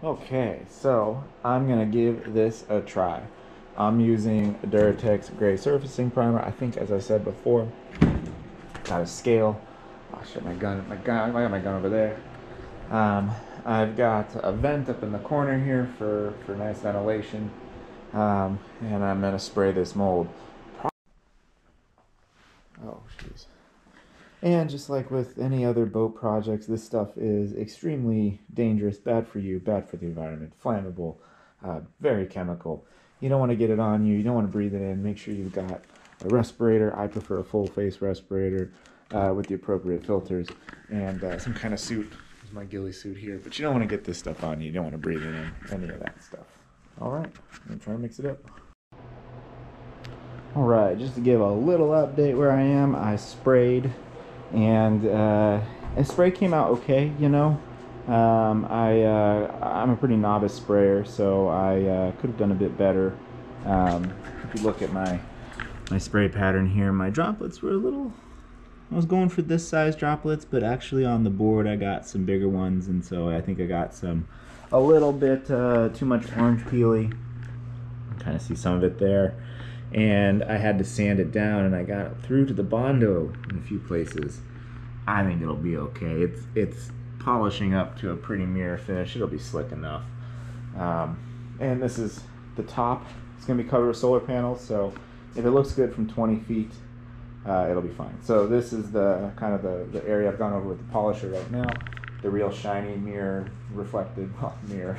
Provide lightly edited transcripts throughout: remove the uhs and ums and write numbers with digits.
Okay, so I'm gonna give this a try. I'm using Duratex Gray Surfacing Primer. I think, as I said before, got a scale. Oh shit, my gun, I got my gun over there. Um, I've got a vent up in the corner here for nice ventilation. And I'm gonna spray this mold. Oh, jeez. And just like with any other boat projects, this stuff is extremely dangerous, bad for you, bad for the environment, flammable, very chemical. You don't want to get it on you. You don't want to breathe it in. Make sure you've got a respirator. I prefer a full face respirator with the appropriate filters and some kind of suit. Here's my ghillie suit here. But you don't want to get this stuff on you. You don't want to breathe it in, any of that stuff. All right, I'm going to try to mix it up. All right, just to give a little update where I am, I sprayed. And the spray came out okay, you know. I'm a pretty novice sprayer, so I could have done a bit better. If you look at my spray pattern here, my droplets were a little. I was going for this size droplets, but actually on the board I got some bigger ones, and so I think I got a little bit too much orange peely. You can kind of see some of it there. And I had to sand it down, and I got it through to the Bondo in a few places. I think it'll be okay. It's polishing up to a pretty mirror finish. It'll be slick enough. And this is the top. It's going to be covered with solar panels, so if it looks good from 20 feet, it'll be fine. So this is the kind of the area I've gone over with the polisher right now. The real shiny mirror, reflected, well, mirror,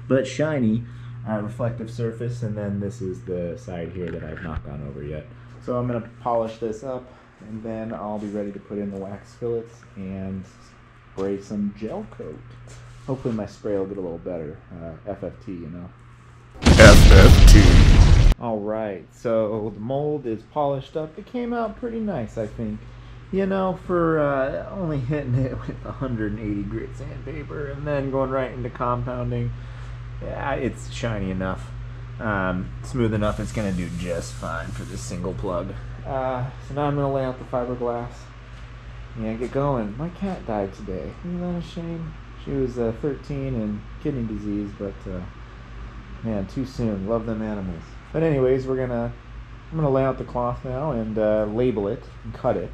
but shiny. Reflective surface, and then this is the side here that I've not gone over yet. So I'm going to polish this up, and then I'll be ready to put in the wax fillets and spray some gel coat. Hopefully my spray will get a little better. FFT, you know. FFT. Alright, so the mold is polished up. It came out pretty nice, I think. You know, for only hitting it with 180 grit sandpaper and then going right into compounding. Yeah, it's shiny enough, smooth enough, it's going to do just fine for this single plug. So now I'm going to lay out the fiberglass and get going. My cat died today. Isn't that a shame? She was 13 and kidney disease, but man, too soon. Love them animals. But anyways, I'm going to lay out the cloth now and label it and cut it.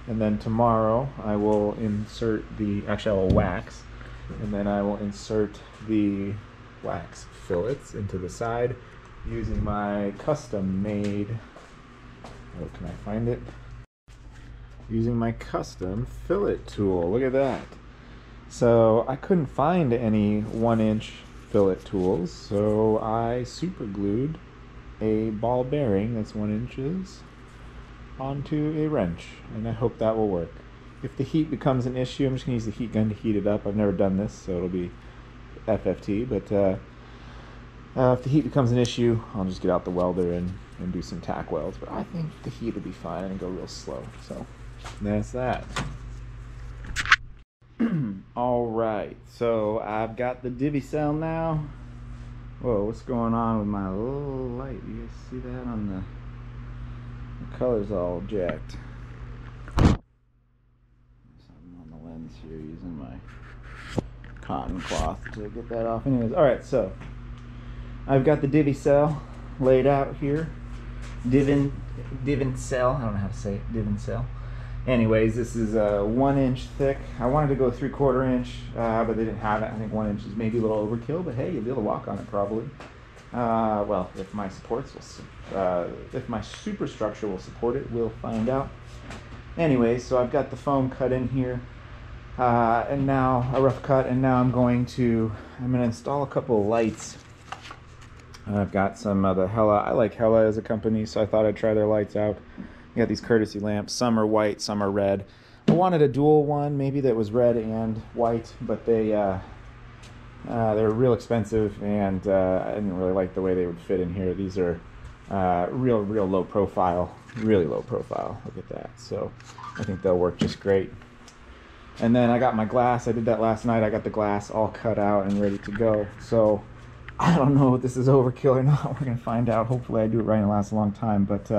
And then tomorrow I will insert actually I will wax, and then I will insert the wax fillets into the side using my custom made, oh, can I find it? Using my custom fillet tool. Look at that. So I couldn't find any 1-inch fillet tools, so I super glued a ball bearing that's 1 inches onto a wrench, and I hope that will work. If the heat becomes an issue, I'm just going to use the heat gun to heat it up. I've never done this, so it'll be FFT, but if the heat becomes an issue, I'll just get out the welder and do some tack welds, but I think the heat will be fine and go real slow, so that's that. Alright, so I've got the divvy cell now. Whoa, what's going on with my little light? You guys see that on the color's all jacked. Something on the lens here, using my cotton cloth to get that off. Anyways, alright, so I've got the divvy cell laid out here. Divin cell, I don't know how to say it, divin cell. Anyways, this is 1 inch thick. I wanted to go 3/4 inch, but they didn't have it. I think 1 inch is maybe a little overkill, but hey, you'll be able to walk on it probably. Well, if my if my superstructure will support it, we'll find out. Anyways, so I've got the foam cut in here, and now a rough cut, and now I'm going to install a couple of lights. I've got some of the Hella. I like Hella as a company, so I thought I'd try their lights out. You got these courtesy lamps. Some are white, some are red. I wanted a dual one, maybe that was red and white, but they were real expensive, and I didn't really like the way they would fit in here. These are real low profile, really low profile. Look at that. So I think they'll work just great. And then I got my glass. I did that last night. I got the glass all cut out and ready to go. So I don't know if this is overkill or not. We're gonna find out. Hopefully I do it right and it lasts a long time. But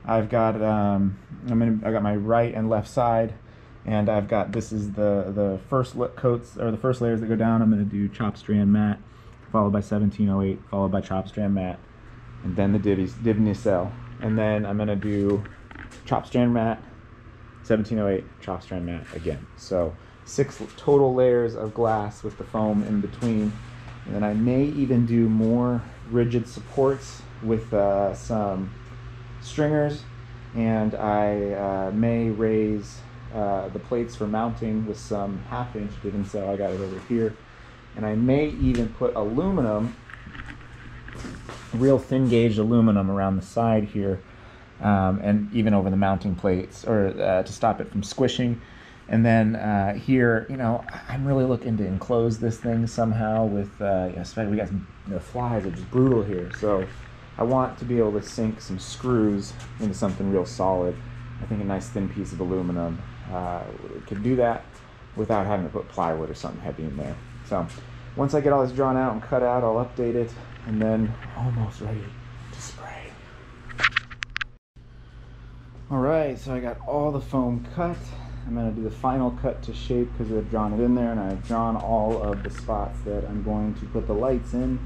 I've got I got my right and left side And I've got, this is the first coats, or the first layers that go down. I'm going to do chop strand matte, followed by 1708, followed by chop strand matte, and then the div nacelle. And then I'm going to do chop strand matte, 1708, chop strand matte again. So 6 total layers of glass with the foam in between. And then I may even do more rigid supports with some stringers, and I may raise the plates for mounting with some 1/2 inch div nacelle. I got it over here. And I may even put aluminum, real thin gauge aluminum around the side here, and even over the mounting plates, or to stop it from squishing. And then here, you know, I'm really looking to enclose this thing somehow with, especially we got some, the flies are just brutal here. So I want to be able to sink some screws into something real solid. I think a nice thin piece of aluminum could do that without having to put plywood or something heavy in there. So once I get all this drawn out and cut out, I'll update it, and then almost ready to spray. All right, so I got all the foam cut. I'm going to do the final cut to shape because I've drawn it in there, and I've drawn all of the spots that I'm going to put the lights in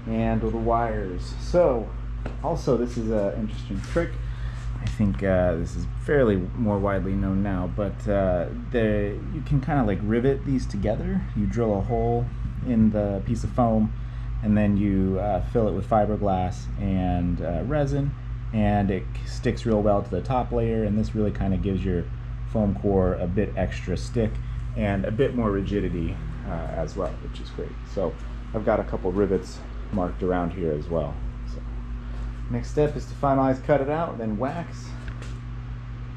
and the wires. So also, this is an interesting trick. I think this is fairly more widely known now, but you can kind of like rivet these together. You drill a hole in the piece of foam, and then you fill it with fiberglass and resin, and it sticks real well to the top layer, and this really kind of gives your foam core a bit extra stick and a bit more rigidity as well, which is great. So I've got a couple rivets marked around here as well. So next step is to finalize, cut it out, then wax,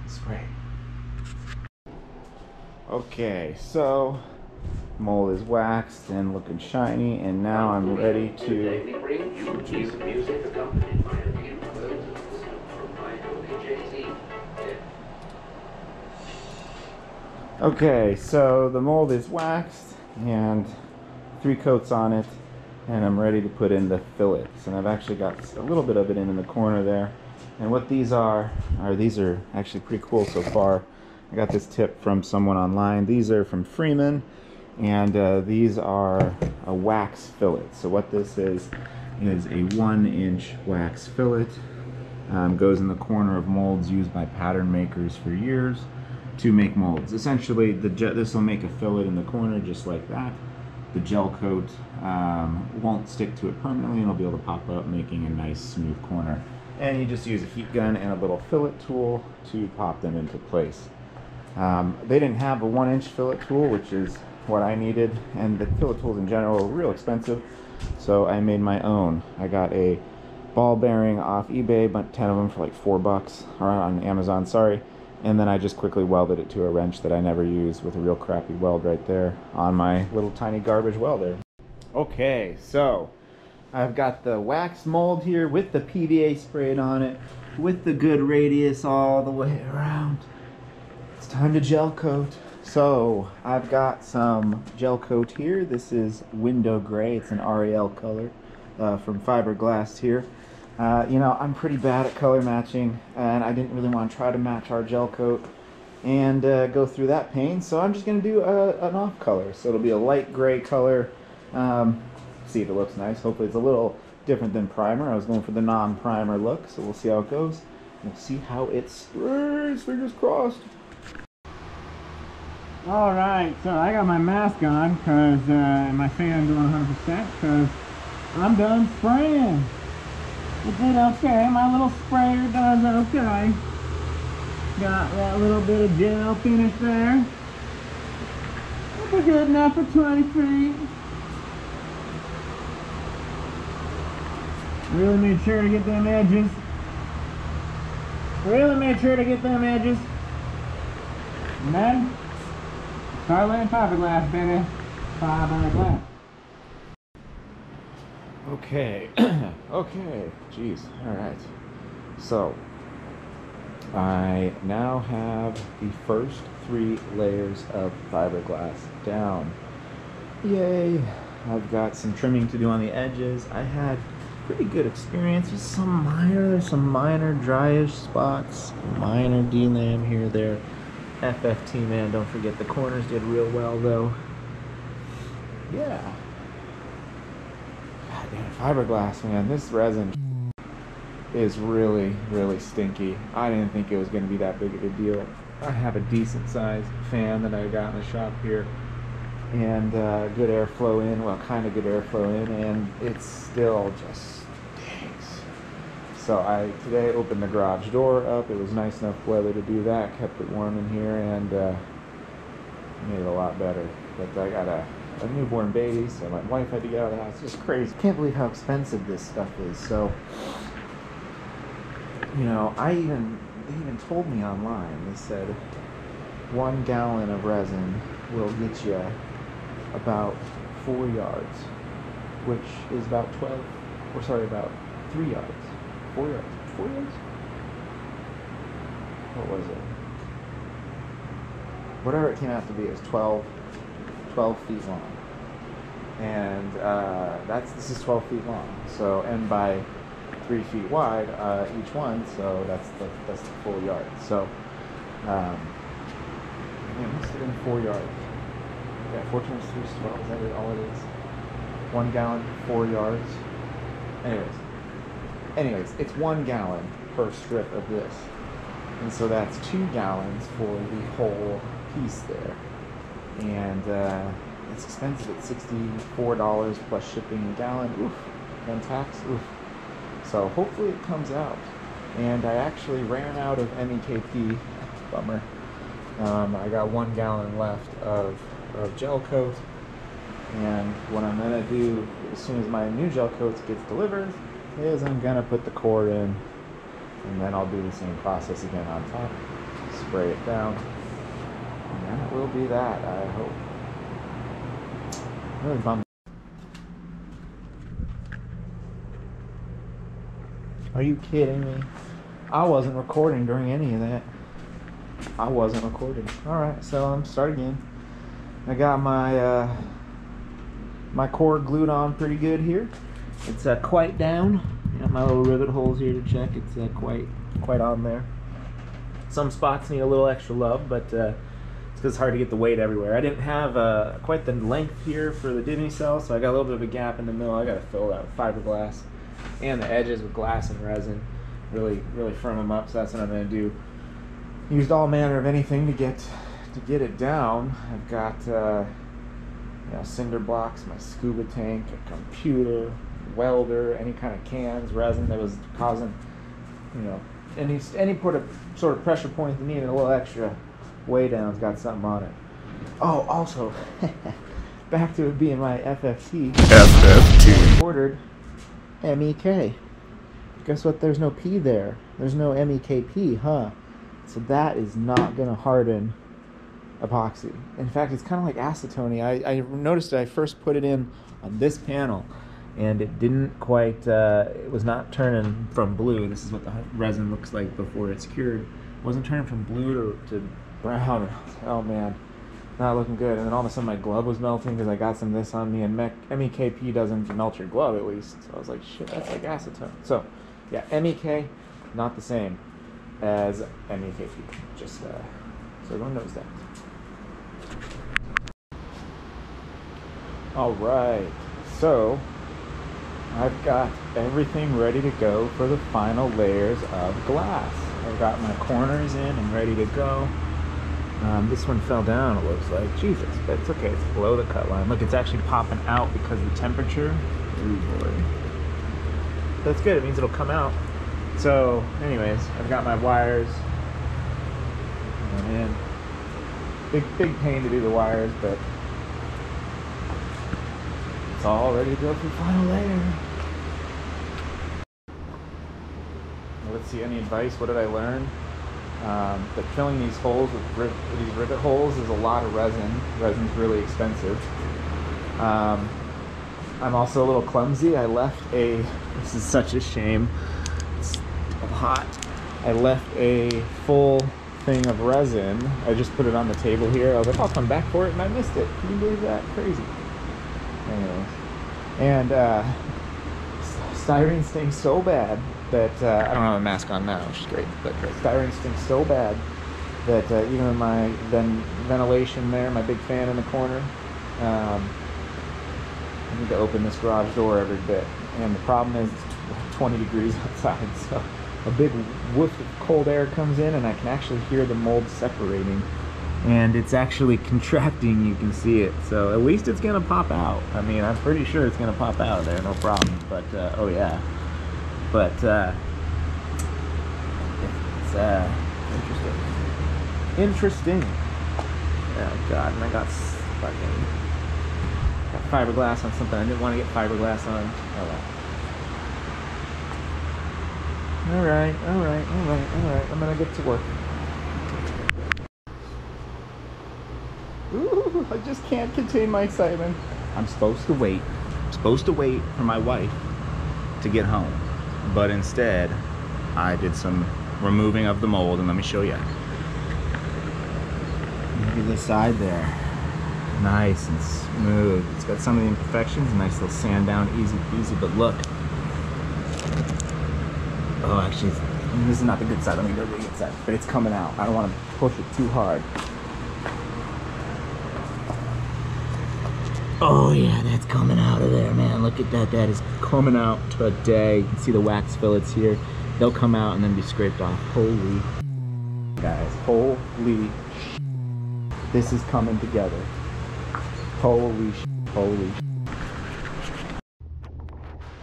spray. Okay, so mold is waxed and looking shiny, and now I'm ready to Okay, so the mold is waxed and 3 coats on it, and I'm ready to put in the fillets. And I've actually got a little bit of it in the corner there. And what these are actually pretty cool so far. I got this tip from someone online. These are from Freeman, and these are a wax fillet. So what this is a 1-inch wax fillet. Goes in the corner of molds used by pattern makers for years to make molds. Essentially, this will make a fillet in the corner just like that. The gel coat won't stick to it permanently, and it'll be able to pop up, making a nice smooth corner. And you just use a heat gun and a little fillet tool to pop them into place. They didn't have a 1-inch fillet tool, which is what I needed, and the fillet tools in general are real expensive, so I made my own. I got a ball bearing off eBay, but 10 of them for like $4, or on Amazon, sorry. And then I just quickly welded it to a wrench that I never used with a real crappy weld right there on my little tiny garbage welder. Okay, so I've got the wax mold here with the PVA sprayed on it, with the good radius all the way around. It's time to gel coat. So I've got some gel coat here. This is window gray. It's an REL color from Fiberglass here. You know, I'm pretty bad at color matching, and I didn't really want to try to match our gel coat and go through that pain, so I'm just going to do an off color. So it'll be a light gray color. See if it looks nice. Hopefully it's a little different than primer. I was going for the non-primer look, so we'll see how it goes. We'll see how it sprays. Fingers crossed. Alright, so I got my mask on because my fan's on 100% because I'm done spraying. It did okay. My little sprayer does okay. Got that little bit of gel finish there. We're good enough for 20 feet. Really made sure to get them edges. Really made sure to get them edges. And then start laying fiberglass, baby. Fiberglass. Okay. Okay. Jeez. Alright. So, I now have the first 3 layers of fiberglass down. Yay! I've got some trimming to do on the edges. I had pretty good experience. There's some minor dryish spots, minor delam here, there. FFT, man. Don't forget the corners did real well though. Yeah. God damn, fiberglass, man. This resin is really, really stinky. I didn't think it was going to be that big of a deal. I have a decent sized fan that I got in the shop here, and good airflow in, well, kind of good airflow in, and it still just stinks. So I today opened the garage door up. It was nice enough weather to do that, kept it warm in here, and made it a lot better. But I got a newborn baby, so my wife had to get out of the house. It's just crazy. Can't believe how expensive this stuff is. So, you know, they even told me online, they said 1 gallon of resin will get you about 4 yards, which is about about 3 yards. 4 yards. 4 yards? What was it? Whatever it came out to be, it was 12 feet long. And this is 12 feet long. So, and by 3 feet wide each one, so that's the full yard. So, it must have been 4 yards. Yeah, 4 times 3 is 12. Is that all it is? 1 gallon, 4 yards. Anyways, it's 1 gallon per strip of this, and so that's 2 gallons for the whole piece there. And it's expensive at $64 plus shipping a gallon. Oof, and tax. Oof. So hopefully it comes out. And I actually ran out of MEKP. Bummer. I got 1 gallon left of gel coat. And what I'm gonna do as soon as my new gel coat gets delivered is I'm gonna put the core in, and then I'll do the same process again on top. Spray it down. And that will be that, I hope. Really bummed. Are you kidding me? I wasn't recording during any of that. I wasn't recording. Alright, so I'm start again. I got my my core glued on pretty good here. It's quite down. Got my little rivet holes here to check. It's quite on there. Some spots need a little extra love, but it's because it's hard to get the weight everywhere. I didn't have quite the length here for the divvy cell, so I got a little bit of a gap in the middle. I got to fill that with fiberglass, and the edges with glass and resin. Really firm them up. So that's what I'm going to do. Used all manner of anything to get it down. I've got cinder blocks, my scuba tank, a computer, welder, any kind of cans, resin that was causing, any sort of pressure point that needed a little extra weigh down's got something on it. Oh, also, back to it being my FFT. I ordered MEK. Guess what? There's no P there. There's no MEKP, huh? So that is not going to harden epoxy. In fact, it's kind of like acetone. I noticed I first put it in on this panel, and it didn't quite, it was not turning from blue. This is what the resin looks like before it's cured. It wasn't turning from blue to brown. Oh man, not looking good. And then all of a sudden my glove was melting because I got some of this on me, and MEKP doesn't melt your glove at least. So I was like, shit, that's like acetone. So yeah, MEK, not the same as MEKP. Just so everyone knows that. Alright, so I've got everything ready to go for the final layers of glass. I've got my corners in and ready to go. This one fell down, it looks like. Jesus, but it's okay, it's below the cut line. Look, it's actually popping out because of the temperature. Ooh boy. That's good, it means it'll come out. So, anyways, I've got my wires going in. Big pain to do the wires, but it's all ready to go for the final layer. Let's see, any advice? What did I learn? That filling these holes with these rivet holes is a lot of resin. Resin's really expensive. I'm also a little clumsy. This is such a shame. It's hot. I left a full thing of resin. I just put it on the table here. I was like, I'll come back for it, and I missed it. Can you believe that? Crazy. Anyways. And styrene stinks so bad that I don't have a mask on now, which is great, but styrene stinks so bad that even with my ventilation there, my big fan in the corner, I need to open this garage door every bit. And the problem is it's 20 degrees outside, so a big whiff of cold air comes in and I can actually hear the mold separating. And it's actually contracting, you can see it. So at least it's gonna pop out. I mean, I'm pretty sure it's gonna pop out of there, no problem. But, oh yeah. But, it's, interesting. Oh God, and I got fucking fiberglass on something I didn't want to get fiberglass on. Oh well. Alright, I'm gonna get to work. Ooh, I just can't contain my excitement. I'm supposed to wait. I'm supposed to wait for my wife to get home. But instead, I did some removing of the mold, and let me show you. Look at the side there. Nice and smooth. It's got some of the imperfections, nice little sand down, easy peasy, but look. Oh, actually, this is not the good side. Let me go to the good side. But it's coming out. I don't want to push it too hard. Oh yeah, that's coming out of there, man. Look at that. That is coming out today. You can see the wax fillets here. They'll come out and then be scraped off. Holy guys, holy this is coming together. Holy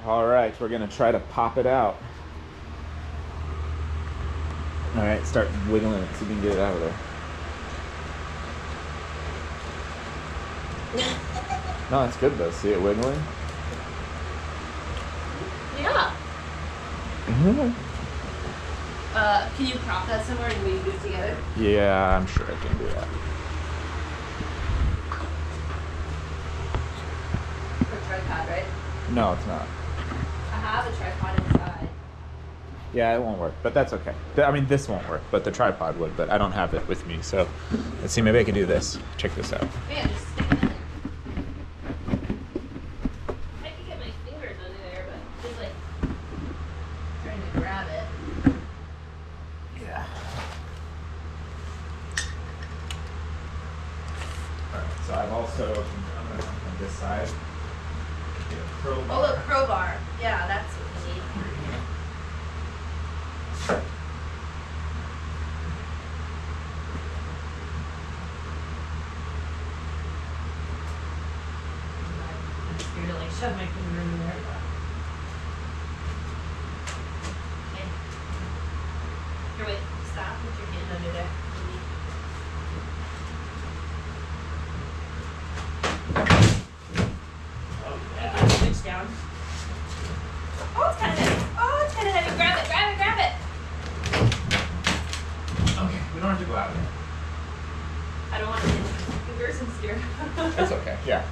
All right, we're gonna try to pop it out. All right, start wiggling it so we can get it out of there. No, it's good though. See it wiggling? Yeah. Can you prop that somewhere and we do it together? Yeah, I'm sure I can do that. For tripod, right? No, it's not. I have a tripod inside. Yeah, it won't work, but that's okay. I mean, this won't work, but the tripod would, but I don't have it with me, so let's see, maybe I can do this. Check this out. Man, just stick it in there. I could get my fingers under there, but just like trying to grab it. Yeah. Alright, so I've also, I'm gonna come from this side. Get a crowbar. Oh, look, crowbar. Yeah, that's what we need. Shove my finger in there. Okay. Here, wait. Stop. Put your hand under there. Oh, yeah. Switch down. Oh, it's kind of heavy. Oh, it's kind of heavy. Grab it. Grab it. Grab it. Okay, we don't have to go out there. I don't want to hit your fingers and steer. It's okay. Yeah.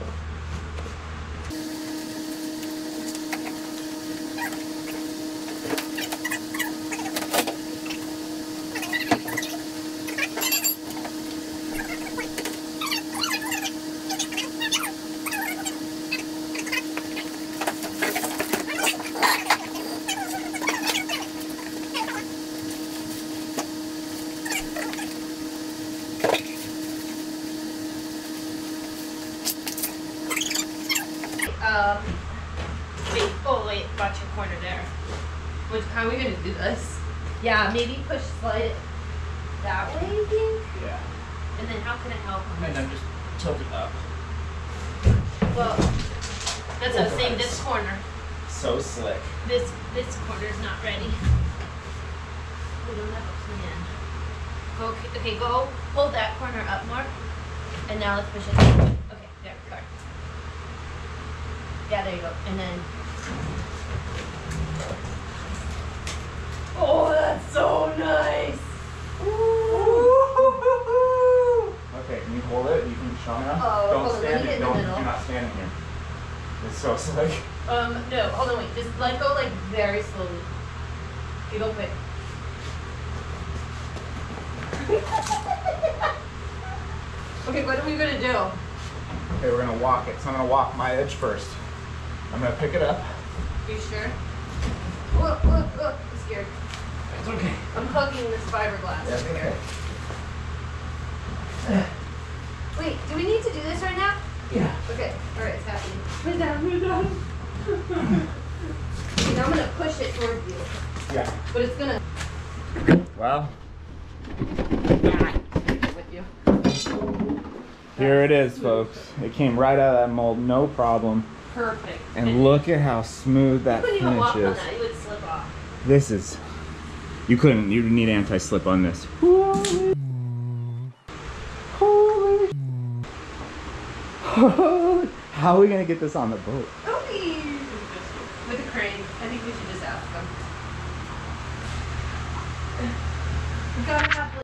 Wait, oh wait, watch your corner there. How are we gonna do this? Yeah, maybe push slide it that way, you think? Yeah. And then how can it help? And then just tilt it up. Well, that's what I was saying, this corner. So slick. This corner's not ready. We don't have a plan. Go, okay, go hold that corner up more. And now let's push it. Okay, there, go. Yeah, there you go. And then. Oh, that's so nice. Ooh. Okay, can you hold it? You can show me now? Oh, don't hold on, stand let me get in the middle. You're not standing here. It's so slick. No, hold on, wait. Just let go like very slowly. Okay, go quick. Okay, what are we gonna do? Okay, we're gonna walk it. So I'm gonna walk my edge first. I'm gonna pick it up. Are you sure? Look, I'm scared. It's okay. I'm hugging this fiberglass. That's okay. Wait, do we need to do this right now? Yeah. Okay, alright, it's happening. Put it down. See, now I'm gonna push it towards you. Yeah. But it's gonna. Well, With you. here it is, folks. It came right out of that mold, no problem. Perfect. And look at how smooth that You couldn't even walk on finish is. that, you would slip off. This is. You couldn't. You need anti-slip on this. Holy. How are we gonna get this on the boat? Okay. With a crane. I think we should just ask them. We gotta have.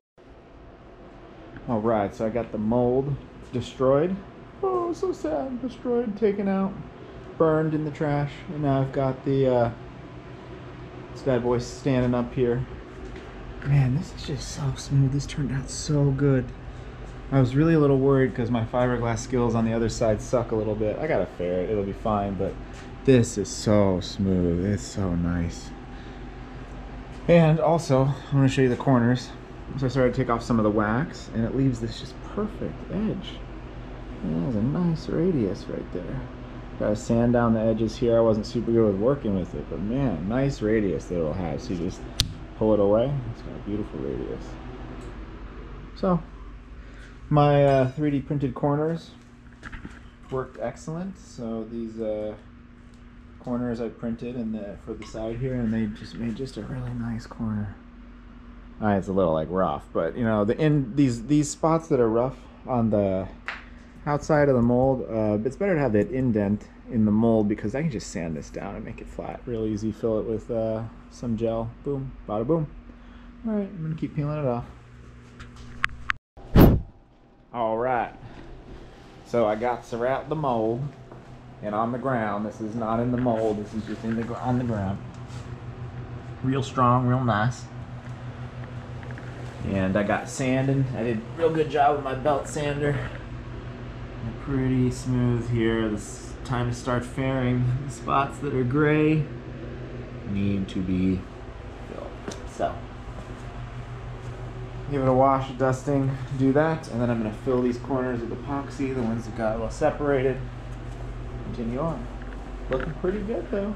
All right, so I got the mold destroyed. Oh, so sad. Destroyed, taken out, burned in the trash, and now I've got the this bad boy standing up here. Man, this is just so smooth. This turned out so good. I was really a little worried because my fiberglass skills on the other side suck a little bit. I got a ferret, it'll be fine, but this is so smooth. It's so nice. And also, I want to show you the corners. So I started to take off some of the wax, and it leaves this just perfect edge. And that's a nice radius right there. Got to sand down the edges here. I wasn't super good with working with it, but man, nice radius that it'll have. So you just pull it away. It's got a beautiful radius. So my 3D printed corners worked excellent. So these corners I printed for the side here, and they just made just a really nice corner. It's a little like rough, but you know, these spots that are rough on the outside of the mold, it's better to have that indent in the mold because I can just sand this down and make it flat real easy. Fill it with some gel. Boom, bada boom. All right, I'm gonna keep peeling it off. All right, so I got out the mold and on the ground. This is not in the mold. This is just on the ground. Real strong, real nice. And I got sanding. I did a real good job with my belt sander. Pretty smooth here. This time to start fairing. The spots that are gray need to be filled. So give it a wash, a dusting, do that, and then I'm going to fill these corners with epoxy, the ones that got a little separated. Continue on. Looking pretty good though.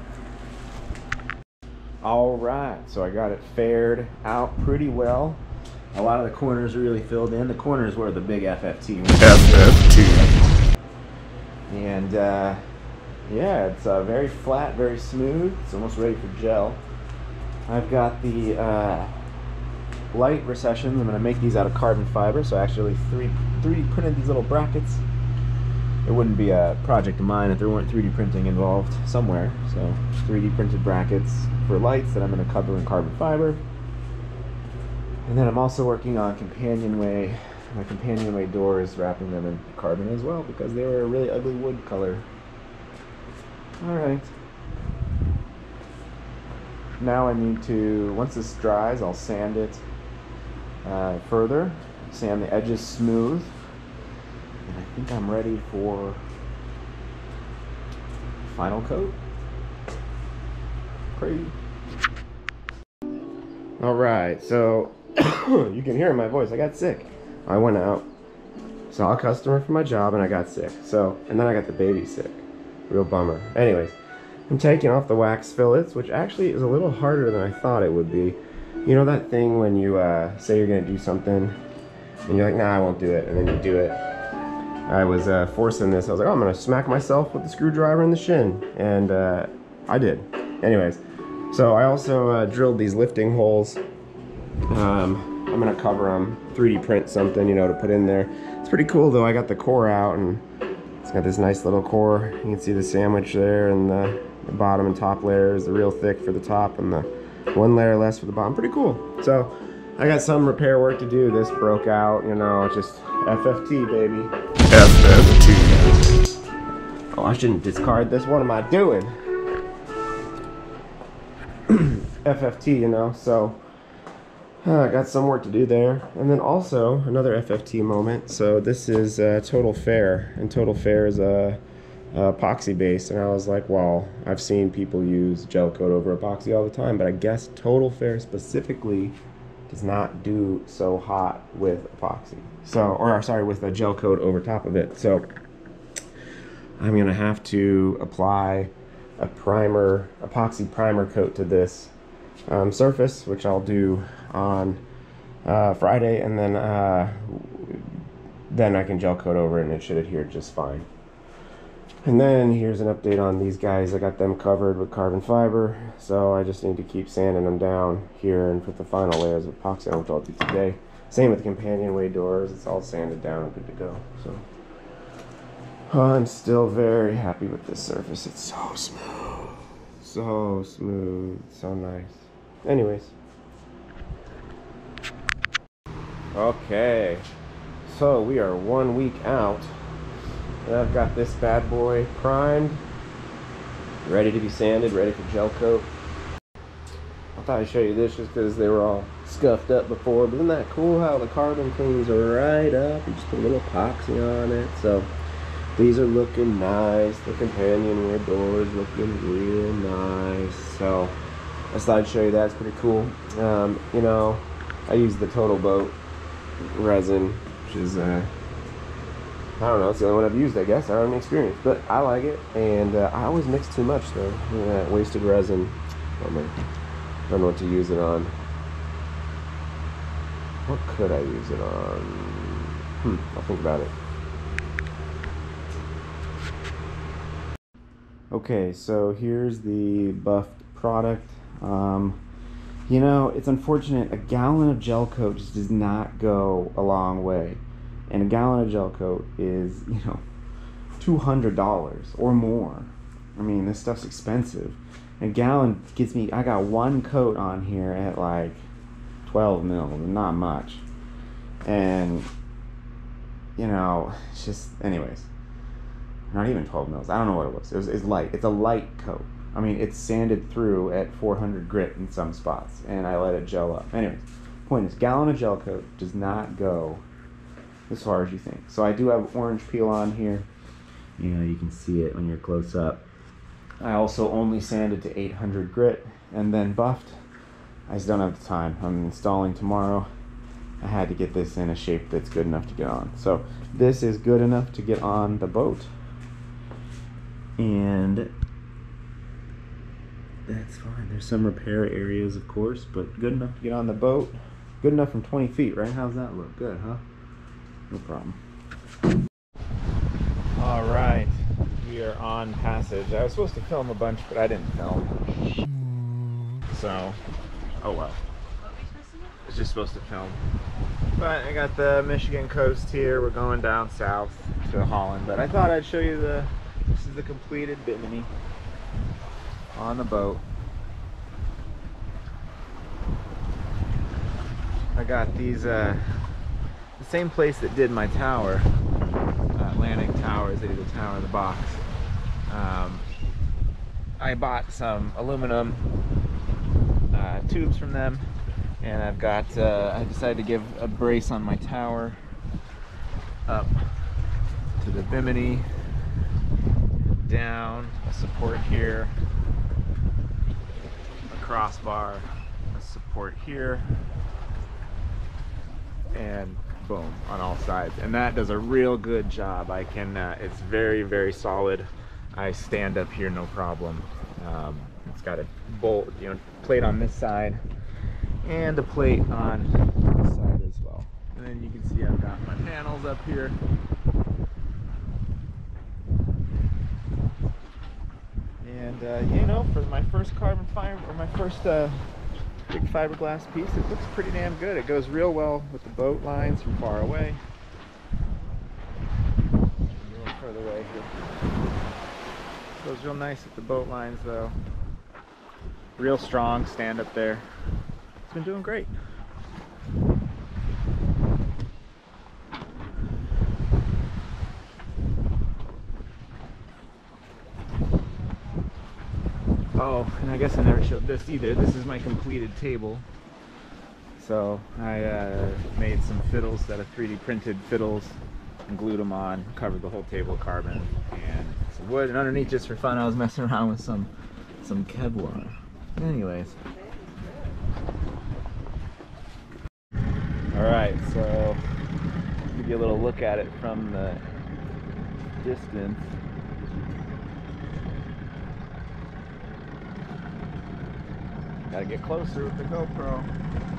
Alright, so I got it faired out pretty well. A lot of the corners are really filled in. The corners were the big FFT. And yeah, it's very flat, very smooth. It's almost ready for gel. I've got the light recessions. I'm going to make these out of carbon fiber. So I actually 3D printed these little brackets. It wouldn't be a project of mine if there weren't 3D printing involved somewhere. So 3D printed brackets for lights that I'm going to cover in carbon fiber. And then I'm also working on my companionway doors, wrapping them in carbon as well because they were a really ugly wood color. Alright. Now I need to, once this dries, I'll sand it further, sand the edges smooth, and I think I'm ready for final coat. Crazy. Alright, so you can hear in my voice, I got sick. I went out, saw a customer for my job, and I got sick. And then I got the baby sick. Real bummer. Anyways, I'm taking off the wax fillets, which actually is a little harder than I thought it would be. You know that thing when you say you're going to do something, and you're like, nah, I won't do it, and then you do it. I was forcing this. I was like, oh, I'm going to smack myself with the screwdriver in the shin. And I did. Anyways, so I also drilled these lifting holes. I'm going to cover them, 3D print something, you know, to put in there. It's pretty cool, though. I got the core out, and it's got this nice little core. You can see the sandwich there, and the bottom and top layer is the real thick for the top, and the one layer less for the bottom. Pretty cool. So I got some repair work to do. This broke out, you know, just FFT, baby. FFT. Oh, I shouldn't discard this. What am I doing? FFT, you know, so I got some work to do there. And then also another FFT moment. So this is Total Fair, and Total Fair is a epoxy base, and I was like, well, I've seen people use gel coat over epoxy all the time, but I guess Total Fair specifically does not do so hot with epoxy. So, or sorry, with a gel coat over top of it. So I'm gonna have to apply a primer, epoxy primer coat to this surface, which I'll do on Friday, and then I can gel coat over it and it should adhere just fine. And then here's an update on these guys. I got them covered with carbon fiber, so I just need to keep sanding them down here and put the final layers of epoxy on, which I'll do today. Same with the companionway doors, it's all sanded down and good to go. So I'm still very happy with this surface. It's so smooth, so smooth, so nice. Anyways. Okay, so we are 1 week out. And I've got this bad boy primed, ready to be sanded, ready for gel coat. I thought I'd show you this just because they were all scuffed up before, but isn't that cool how the carbon cleans right up? You just put a little epoxy on it. So these are looking nice. The companionway doors looking real nice. So I just thought I'd show you that. It's pretty cool. You know, I use the Total Boat resin, which is I don't know, it's the only one I've used, I guess. I don't have any experience, but I like it. And I always mix too much, though. Yeah, wasted resin. I don't know what to use it on. What could I use it on? I'll think about it. Okay, so here's the buffed product. You know, it's unfortunate. A gallon of gel coat just does not go a long way. And a gallon of gel coat is, you know, $200 or more. I mean, this stuff's expensive. A gallon gets me, I got one coat on here at like 12 mils, not much. And, you know, it's just, anyways, not even 12 mils. I don't know what it was. It's light. It's a light coat. I mean, it's sanded through at 400 grit in some spots, and I let it gel up. Anyways, point is, gallon of gel coat does not go as far as you think. So I do have orange peel on here. You know, you can see it when you're close up. I also only sanded to 800 grit and then buffed. I just don't have the time. I'm installing tomorrow. I had to get this in a shape that's good enough to get on. So this is good enough to get on the boat. And that's fine. There's some repair areas, of course, but good enough to get on the boat. Good enough from 20 feet, right? How's that look? Good, huh? No problem. All right, we are on passage. I was supposed to film a bunch, but I didn't film. So, oh well. I was just supposed to film. But I got the Michigan coast here. We're going down south to Holland. But I thought I'd show you this is the completed bimini on the boat. I got these, the same place that did my tower, Atlantic Towers, they did the tower in the box. I bought some aluminum tubes from them, and I've got, I decided to give a brace on my tower up to the bimini, down, a support here, a crossbar, a support here, and boom, on all sides. And that does a real good job. I can, it's very, very solid. I stand up here no problem. It's got a bolt, you know, plate on this side and a plate on this side as well. And then you can see I've got my panels up here. And you know, for my first carbon fiber, or my first big fiberglass piece, it looks pretty damn good. It goes real well with the boat lines from far away. A little further away here. Goes real nice with the boat lines though. Real strong stand up there. It's been doing great. Oh, and I guess I never showed this either. This is my completed table. So I made some fiddles that are 3D printed fiddles and glued them on, covered the whole table with carbon and some wood. And underneath, just for fun, I was messing around with some Kevlar. Anyways. Alright, so give you a little look at it from the distance. Gotta get closer with the GoPro.